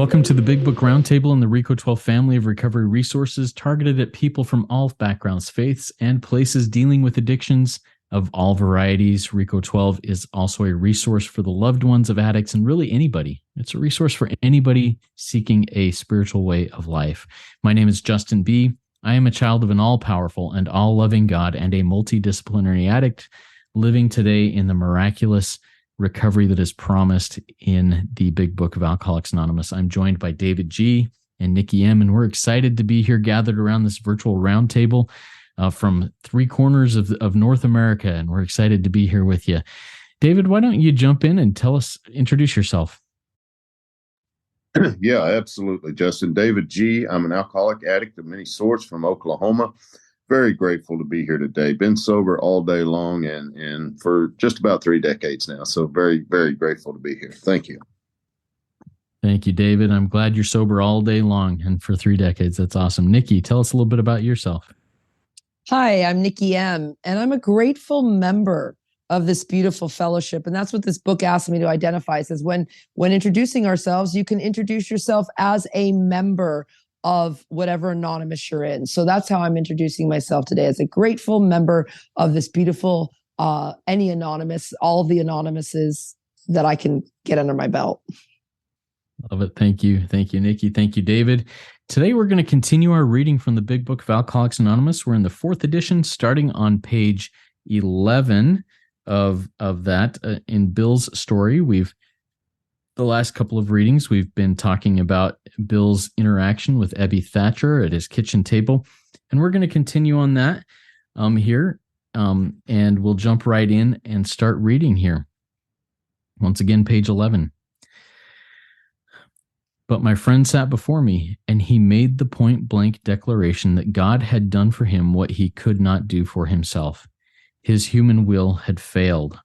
Welcome to the Big Book Roundtable and the RICO 12 family of recovery resources targeted at people from all backgrounds, faiths, and places dealing with addictions of all varieties. RICO 12 is also a resource for the loved ones of addicts and really anybody. It's a resource for anybody seeking a spiritual way of life. My name is Justin B. I am a child of an all-powerful and all-loving God and a multidisciplinary addict living today in the miraculous recovery that is promised in the Big Book of Alcoholics Anonymous. I'm joined by David G. and Nikki M., and we're excited to be here gathered around this virtual roundtable from three corners of North America, and we're excited to be here with you. David, why don't you jump in and introduce yourself? Yeah, absolutely, Justin. David G. I'm an alcoholic addict of many sorts from Oklahoma. Very grateful to be here today. Been sober all day long and for just about 3 decades now. So very, very grateful to be here. Thank you. Thank you, David. I'm glad you're sober all day long and for 3 decades. That's awesome. Nikki, tell us a little bit about yourself. Hi, I'm Nikki M., and I'm a grateful member of this beautiful fellowship. And that's what this book asks me to identify. It says when introducing ourselves, you can introduce yourself as a member of whatever anonymous you're in. So that's how I'm introducing myself today, as a grateful member of this beautiful, any anonymous, all the anonymouses that I can get under my belt. Love it. Thank you. Thank you, Nikki. Thank you, David. Today, we're going to continue our reading from the Big Book of Alcoholics Anonymous. We're in the 4th edition, starting on page 11 of that. In Bill's story, the last couple of readings, we've been talking about Bill's interaction with Ebby Thatcher at his kitchen table. And we're going to continue on that here. And we'll jump right in and start reading here. Once again, page 11. But my friend sat before me, and he made the point-blank declaration that God had done for him what he could not do for himself. His human will had failed.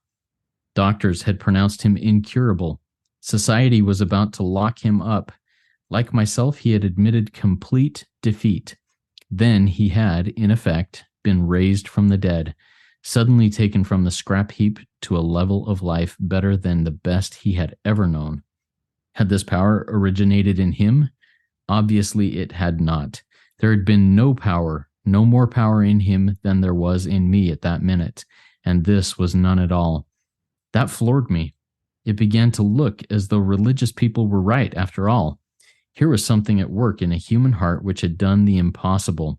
Doctors had pronounced him incurable. Society was about to lock him up. Like myself, he had admitted complete defeat. Then he had, in effect, been raised from the dead, suddenly taken from the scrap heap to a level of life better than the best he had ever known. Had this power originated in him? Obviously, it had not. There had been no more power in him than there was in me at that minute, and this was none at all. That floored me. It began to look as though religious people were right after all. Here was something at work in a human heart which had done the impossible.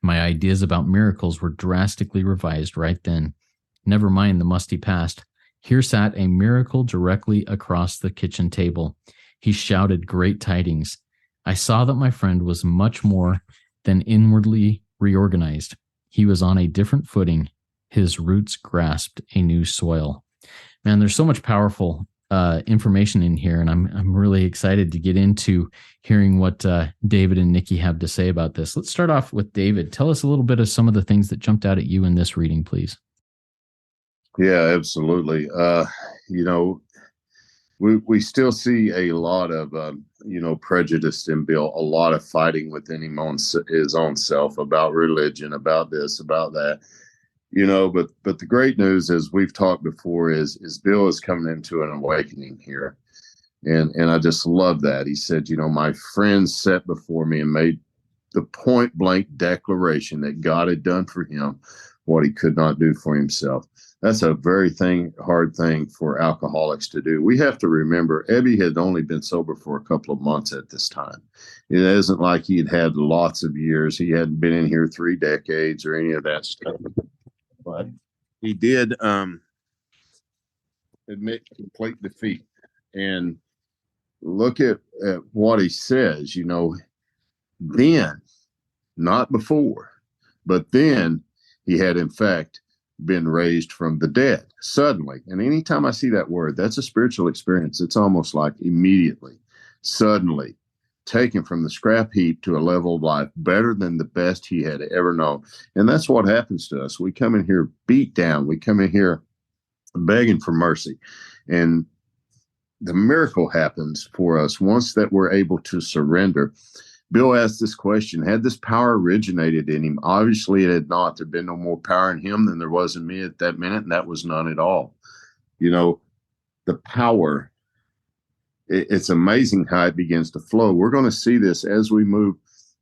My ideas about miracles were drastically revised right then. Never mind the musty past. Here sat a miracle directly across the kitchen table. He shouted great tidings. I saw that my friend was much more than inwardly reorganized. He was on a different footing. His roots grasped a new soil. Man, there's so much powerful information in here, and I'm really excited to get into hearing what David and Nikki have to say about this. Let's start off with David. Tell us a little bit of some of the things that jumped out at you in this reading, please. Yeah, absolutely. We still see a lot of prejudice in Bill, a lot of fighting within him on his own self about religion, about this, about that. But the great news, as we've talked before, is Bill is coming into an awakening here. And I just love that. He said, my friend sat before me and made the point blank declaration that God had done for him what he could not do for himself. That's a very hard thing for alcoholics to do. We have to remember, Ebby had only been sober for a couple of months at this time. It isn't like he had lots of years. He hadn't been in here 3 decades or any of that stuff. But he did admit complete defeat. And look at what he says, then, not before, but then he had, in fact, been raised from the dead suddenly. And anytime I see that word, that's a spiritual experience. It's almost like immediately, suddenly taken from the scrap heap to a level of life better than the best he had ever known. And that's what happens to us. We come in here beat down. We come in here begging for mercy. And the miracle happens for us once that we're able to surrender. Bill asked this question, had this power originated in him? Obviously, it had not. There'd been no more power in him than there was in me at that minute, and that was none at all. The power it's amazing how it begins to flow. We're going to see this as we move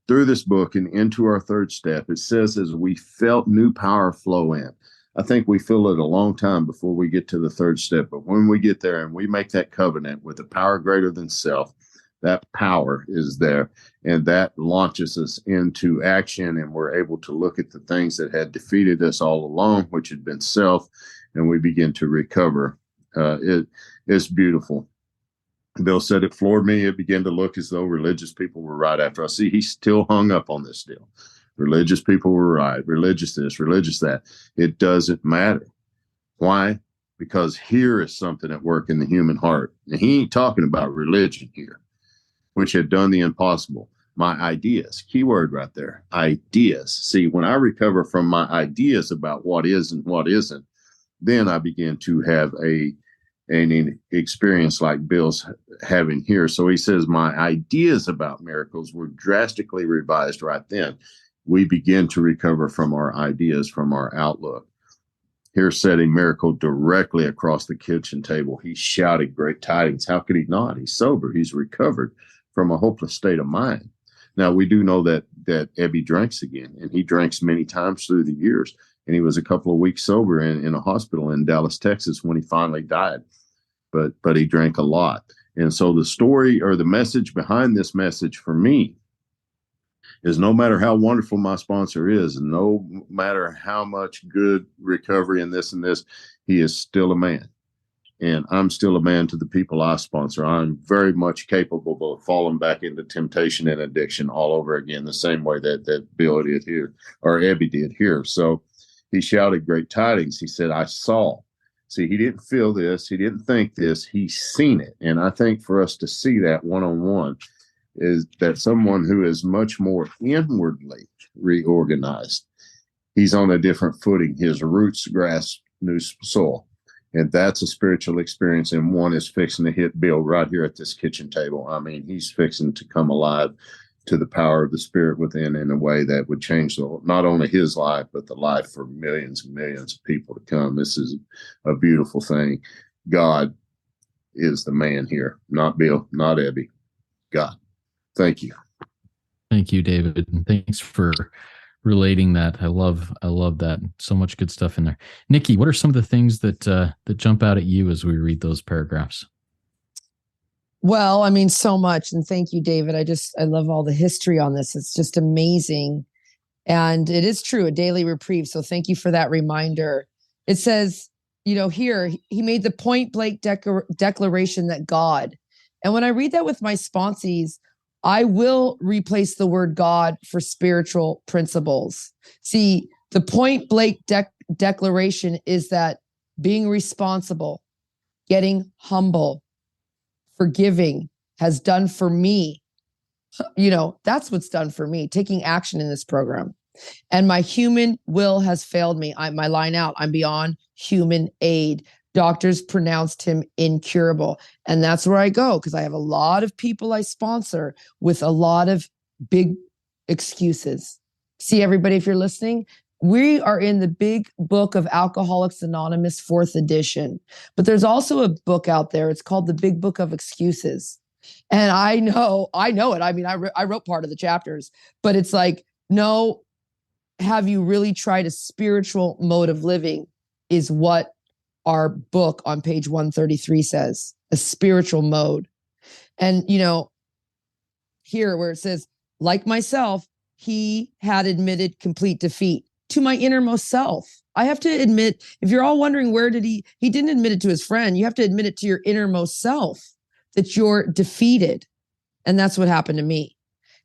through this book and into our third step. It says, as we felt new power flow in. I think we feel it a long time before we get to the third step. But when we get there and we make that covenant with a power greater than self, that power is there, and that launches us into action, and we're able to look at the things that had defeated us all along, which had been self, and we begin to recover. It's beautiful. Bill said it floored me. It began to look as though religious people were right after. I see he's still hung up on this deal. Religious people were right. Religious this, religious that. It doesn't matter. Why? Because here is something at work in the human heart. And he ain't talking about religion here, which had done the impossible. My ideas, keyword right there, ideas. See, when I recover from my ideas about what is and what isn't, then I begin to have an experience like Bill's having here. So he says, my ideas about miracles were drastically revised right then. We begin to recover from our ideas, from our outlook. Here's setting miracle directly across the kitchen table. He shouted great tidings. How could he not? He's sober. He's recovered from a hopeless state of mind. Now, we do know that Ebby drinks again, and he drinks many times through the years. And he was a couple of weeks sober in a hospital in Dallas, Texas, when he finally died. But he drank a lot. And so the story, or the message behind this message for me, is no matter how wonderful my sponsor is, and no matter how much good recovery and this, he is still a man. And I'm still a man to the people I sponsor. I'm very much capable of falling back into temptation and addiction all over again, the same way that Bill did here, or Ebby did here. So he shouted great tidings. He said, I saw. See, he didn't feel this. He didn't think this. He's seen it. And I think for us to see that one-on-one is that someone who is much more inwardly reorganized, he's on a different footing. His roots grasp new soil. And that's a spiritual experience. And one is fixing to hit Bill right here at this kitchen table. I mean, he's fixing to come alive to the power of the Spirit within in a way that would change not only his life, but the life for millions and millions of people to come. This is a beautiful thing. God is the man here, not Bill, not Ebby. God. Thank you. Thank you, David. And thanks for relating that. I love that. So much good stuff in there. Nikki, what are some of the things that jump out at you as we read those paragraphs? Well, I mean, so much. And thank you, David. I love all the history on this. It's just amazing. And it is true, a daily reprieve. So thank you for that reminder. It says, here, he made the point blank declaration that God. And when I read that with my sponsees, I will replace the word God for spiritual principles. See, the point blank declaration is that being responsible, getting humble, forgiving has done for me. That's what's done for me, taking action in this program. And my human will has failed me. My line out, I'm beyond human aid. Doctors pronounced him incurable. And that's where I go, because I have a lot of people I sponsor with a lot of big excuses. See, everybody, if you're listening, we are in the Big Book of Alcoholics Anonymous, 4th edition. But there's also a book out there. It's called the Big Book of Excuses. And I know it. I mean, I wrote part of the chapters, but it's like, no, have you really tried a spiritual mode of living is what our book on page 133 says, a spiritual mode. And, here where it says, like myself, he had admitted complete defeat to my innermost self. I have to admit, if you're all wondering, where did he didn't admit it to his friend. You have to admit it to your innermost self that you're defeated. And that's what happened to me.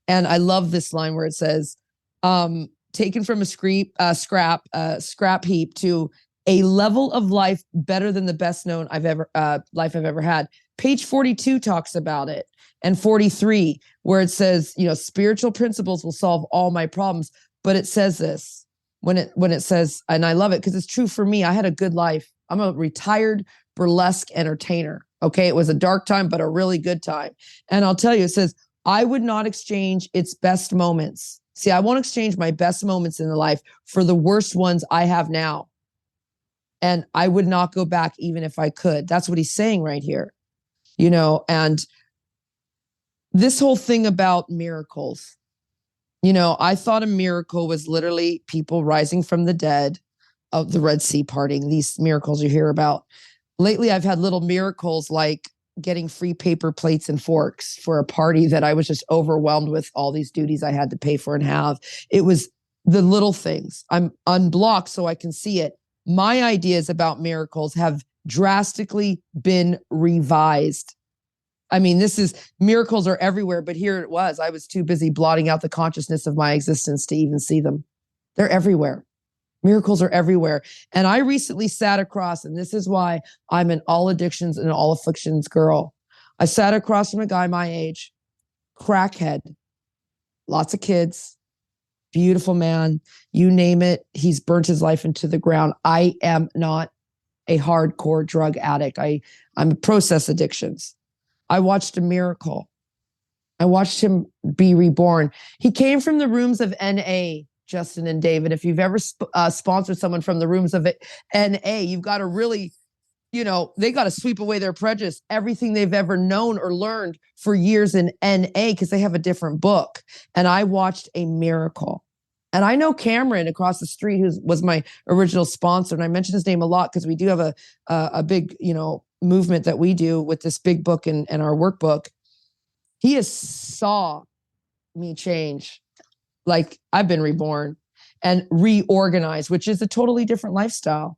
And I love this line where it says, taken from a scrap heap to a level of life better than the best known life I've ever had. Page 42 talks about it, and 43, where it says, spiritual principles will solve all my problems. But it says this when it says, and I love it because it's true for me. I had a good life. I'm a retired burlesque entertainer. Okay, it was a dark time, but a really good time. And I'll tell you, it says, I would not exchange its best moments. See, I won't exchange my best moments in the life for the worst ones I have now. And I would not go back even if I could. That's what he's saying right here. And this whole thing about miracles, I thought a miracle was literally people rising from the dead, of the Red Sea parting, these miracles you hear about. Lately, I've had little miracles like getting free paper plates and forks for a party that I was just overwhelmed with all these duties I had to pay for and have. It was the little things. I'm unblocked so I can see it. My ideas about miracles have drastically been revised. I mean, miracles are everywhere, but here it was. I was too busy blotting out the consciousness of my existence to even see them. They're everywhere. Miracles are everywhere. And I recently sat across, and this is why I'm an all addictions and all afflictions girl. I sat across from a guy my age, crackhead, lots of kids, beautiful man, you name it. He's burnt his life into the ground. I am not a hardcore drug addict. I'm process addictions. I watched a miracle. I watched him be reborn. He came from the rooms of NA, Justin and David. If you've ever sponsored someone from the rooms of NA, you've got to really, they got to sweep away their prejudice, everything they've ever known or learned for years in NA, because they have a different book. And I watched a miracle. And I know Cameron across the street, who was my original sponsor. And I mention his name a lot because we do have a big, movement that we do with this big book and our workbook. He has saw me change. Like I've been reborn and reorganized, which is a totally different lifestyle.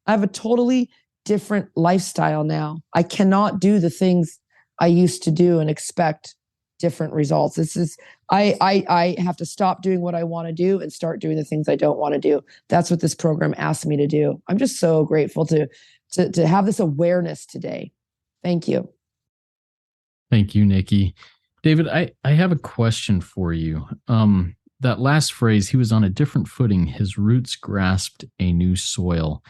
I have a totally different lifestyle now. I cannot do the things I used to do and expect different results. I have to stop doing what I want to do and start doing the things I don't want to do. That's what this program asked me to do. I'm just so grateful to have this awareness today. Thank you. Thank you, Nikki. David, I have a question for you. That last phrase, he was on a different footing, his roots grasped a new soil.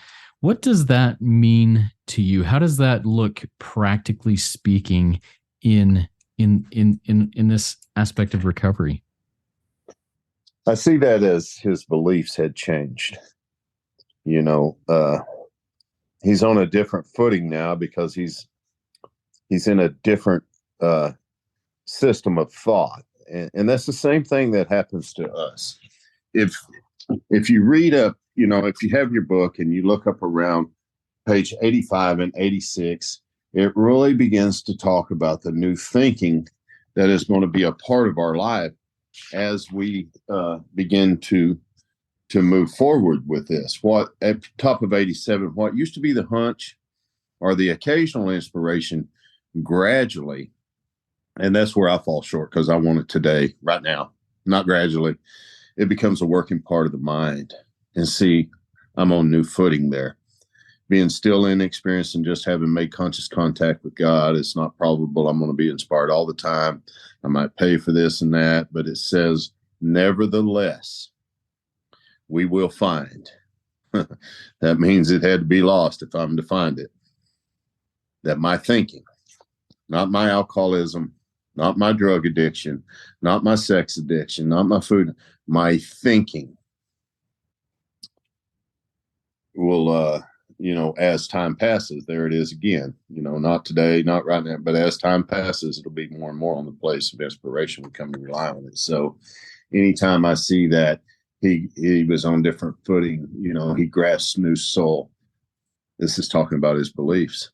What does that mean to you? How does that look, practically speaking, in this aspect of recovery? I see that as his beliefs had changed. He's on a different footing now because he's in a different system of thought. And that's the same thing that happens to us. If you read up, if you have your book and you look up around page 85 and 86, it really begins to talk about the new thinking that is going to be a part of our life as we begin to move forward with this. What at the top of 87, what used to be the hunch or the occasional inspiration gradually, and that's where I fall short because I want it today, right now, not gradually. It becomes a working part of the mind. And see, I'm on new footing there. Being still inexperienced and just having made conscious contact with God, it's not probable I'm going to be inspired all the time. I might pay for this and that, but it says, nevertheless, we will find. That means it had to be lost if I'm to find it. That my thinking, not my alcoholism, not my drug addiction, not my sex addiction, not my food, my thinking will, as time passes, there it is again, not today, not right now, but as time passes, it'll be more and more on the place of inspiration. We come to rely on it. So anytime I see that he was on different footing, he grasped new soul, this is talking about his beliefs.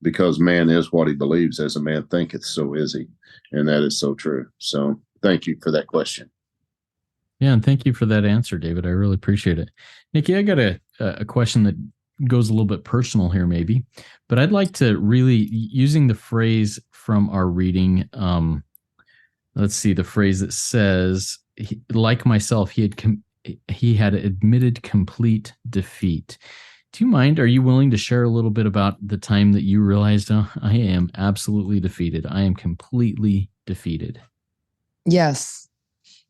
Because man is what he believes. As a man thinketh, so is he. And that is so true. So thank you for that question. Yeah, and thank you for that answer, David. I really appreciate it. Nikki, I got a question that goes a little bit personal here maybe, but I'd like to really, using the phrase from our reading, let's see, the phrase that says, like myself, he had admitted complete defeat. Do you mind? Are you willing to share a little bit about the time that you realized, I am absolutely defeated. I am completely defeated. Yes.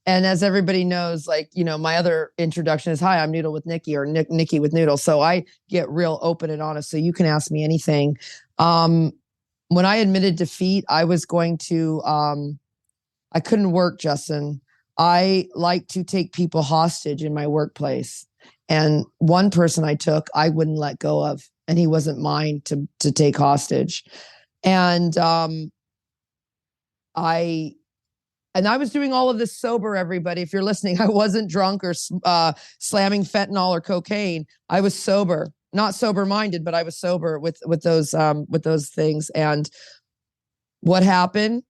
And as everybody knows, my other introduction is, hi, I'm Noodle with Nikki, or Nikki with Noodle. So I get real open and honest. So you can ask me anything. When I admitted defeat, I was going to, I couldn't work, Justin. I like to take people hostage in my workplace. And one person I took, I wouldn't let go of, and he wasn't mine to take hostage. And I was doing all of this sober, everybody. If you're listening, I wasn't drunk or slamming fentanyl or cocaine. I was sober, not sober-minded, but I was sober with those things. And what happened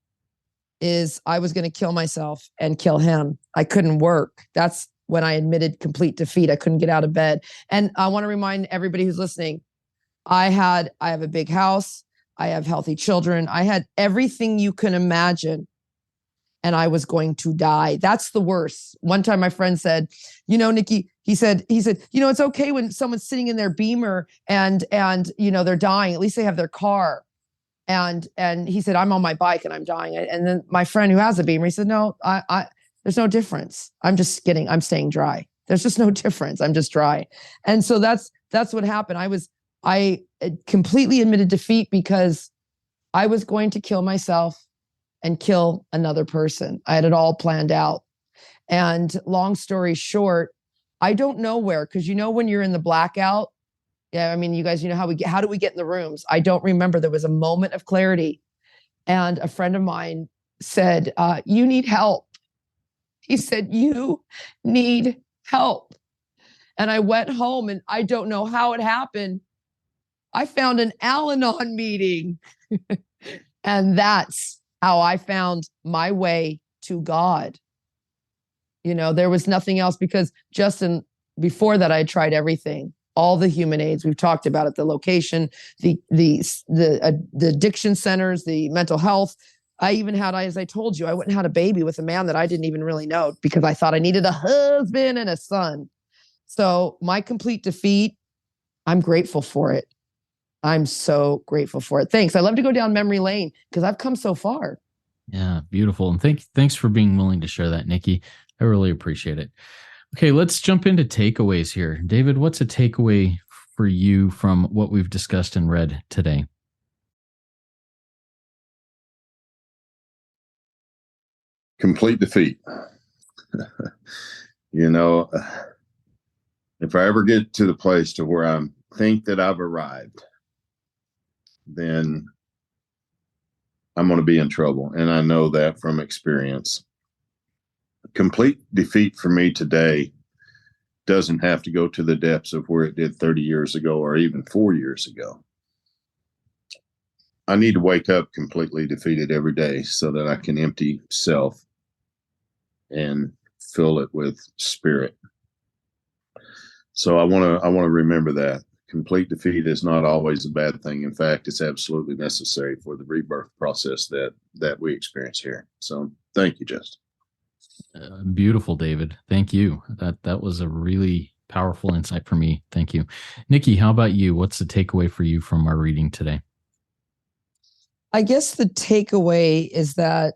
is I was going to kill myself and kill him. I couldn't work. That's when I admitted complete defeat. I couldn't get out of bed. And I want to remind everybody who's listening, I have a big house. I have healthy children. I had everything you can imagine. And I was going to die. That's the worst. One time my friend said, Nikki, he said, it's okay when someone's sitting in their Beamer and they're dying. At least they have their car. And he said, I'm on my bike and I'm dying. And then my friend who has a Beamer, he said, no, there's no difference. I'm staying dry. There's just no difference. I'm just dry. And so that's what happened. I completely admitted defeat because I was going to kill myself and kill another person. I had it all planned out. And long story short, I don't know where, because when you're in the blackout, yeah, I mean, you guys, how do we get in the rooms? I don't remember. There was a moment of clarity. And a friend of mine said, you need help. He said, you need help. And I went home, and I don't know how it happened. I found an Al-Anon meeting. And that's how I found my way to God. There was nothing else, because before that, I had tried everything, all the human aids. We've talked about it, the location, the addiction centers, the mental health. I even had, as I told you, I went and had a baby with a man that I didn't even really know, because I thought I needed a husband and a son. So my complete defeat, I'm grateful for it. I'm so grateful for it. Thanks. I love to go down memory lane because I've come so far. Yeah, beautiful. And thanks for being willing to share that, Nikki. I really appreciate it. Okay, let's jump into takeaways here. David, what's a takeaway for you from what we've discussed and read today? Complete defeat. If I ever get to the place to where I think that I've arrived, then I'm going to be in trouble. And I know that from experience. Complete defeat for me today doesn't have to go to the depths of where it did 30 years ago or even 4 years ago. I need to wake up completely defeated every day so that I can empty self and fill it with spirit. So I want to remember that. Complete defeat is not always a bad thing. In fact, it's absolutely necessary for the rebirth process that we experience here. So thank you, Justin. Beautiful, David. Thank you. That was a really powerful insight for me. Thank you. Nikki, how about you? What's the takeaway for you from our reading today? I guess the takeaway is that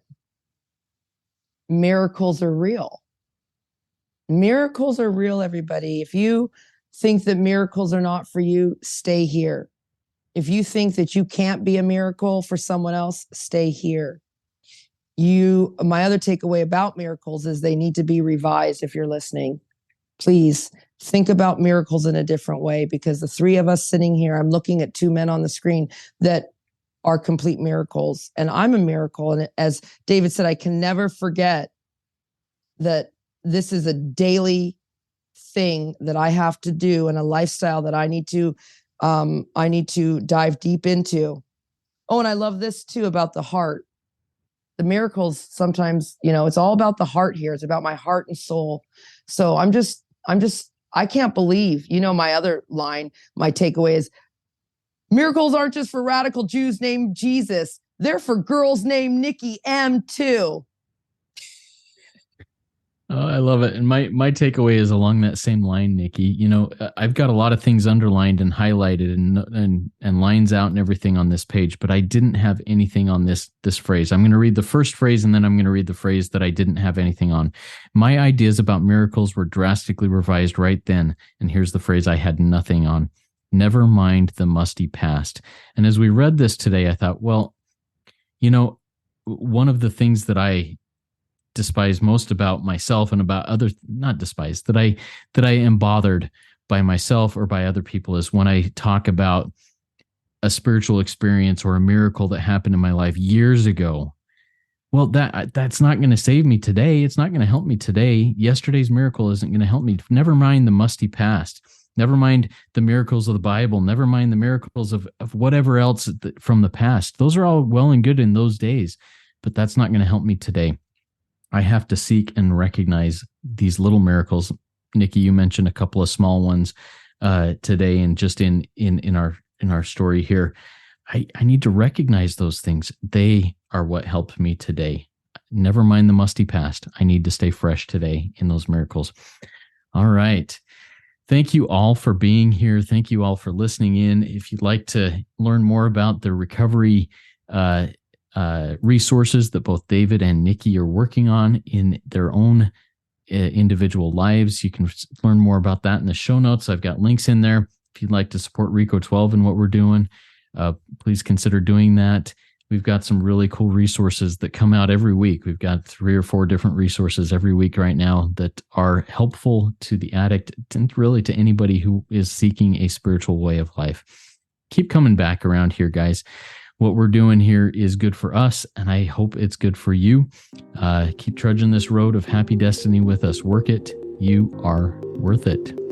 miracles are real. Miracles are real, everybody. If you think that miracles are not for you, stay here. If you think that you can't be a miracle for someone else, stay here. My other takeaway about miracles is they need to be revised. If you're listening, please think about miracles in a different way, because the three of us sitting here, I'm looking at two men on the screen that are complete miracles, and I'm a miracle. And as David said, I can never forget that this is a daily thing that I have to do, and a lifestyle that I need to dive deep into. Oh, and I love this too about the heart. The miracles sometimes, it's all about the heart here. It's about my heart and soul. So I can't believe, my other line, my takeaway is, miracles aren't just for radical Jews named Jesus. They're for girls named Nikki M too. Oh, I love it. And my takeaway is along that same line, Nikki. I've got a lot of things underlined and highlighted and lines out and everything on this page, but I didn't have anything on this phrase. I'm going to read the first phrase, and then I'm going to read the phrase that I didn't have anything on. My ideas about miracles were drastically revised right then. And here's the phrase I had nothing on. Never mind the musty past. And as we read this today, I thought, well, one of the things that I despise most about myself and about others, not despise, that I am bothered by myself or by other people, is when I talk about a spiritual experience or a miracle that happened in my life years ago. Well, that's not going to save me today. It's not going to help me today. Yesterday's miracle isn't going to help me. Never mind the musty past. Never mind the miracles of the Bible. Never mind the miracles of whatever else from the past. Those are all well and good in those days, but that's not going to help me today. I have to seek and recognize these little miracles. Nikki, you mentioned a couple of small ones today, and just in our story here. I need to recognize those things. They are what helped me today. Never mind the musty past. I need to stay fresh today in those miracles. All right. Thank you all for being here. Thank you all for listening in. If you'd like to learn more about the recovery resources that both David and Nikki are working on in their own individual lives, you can learn more about that in the show notes. I've got links in there. If you'd like to support Rico 12 and what we're doing, please consider doing that. We've got some really cool resources that come out every week. We've got 3 or 4 different resources every week right now that are helpful to the addict and really to anybody who is seeking a spiritual way of life. Keep coming back around here, guys. What we're doing here is good for us, and I hope it's good for you. Keep trudging this road of happy destiny with us. Work it. You are worth it.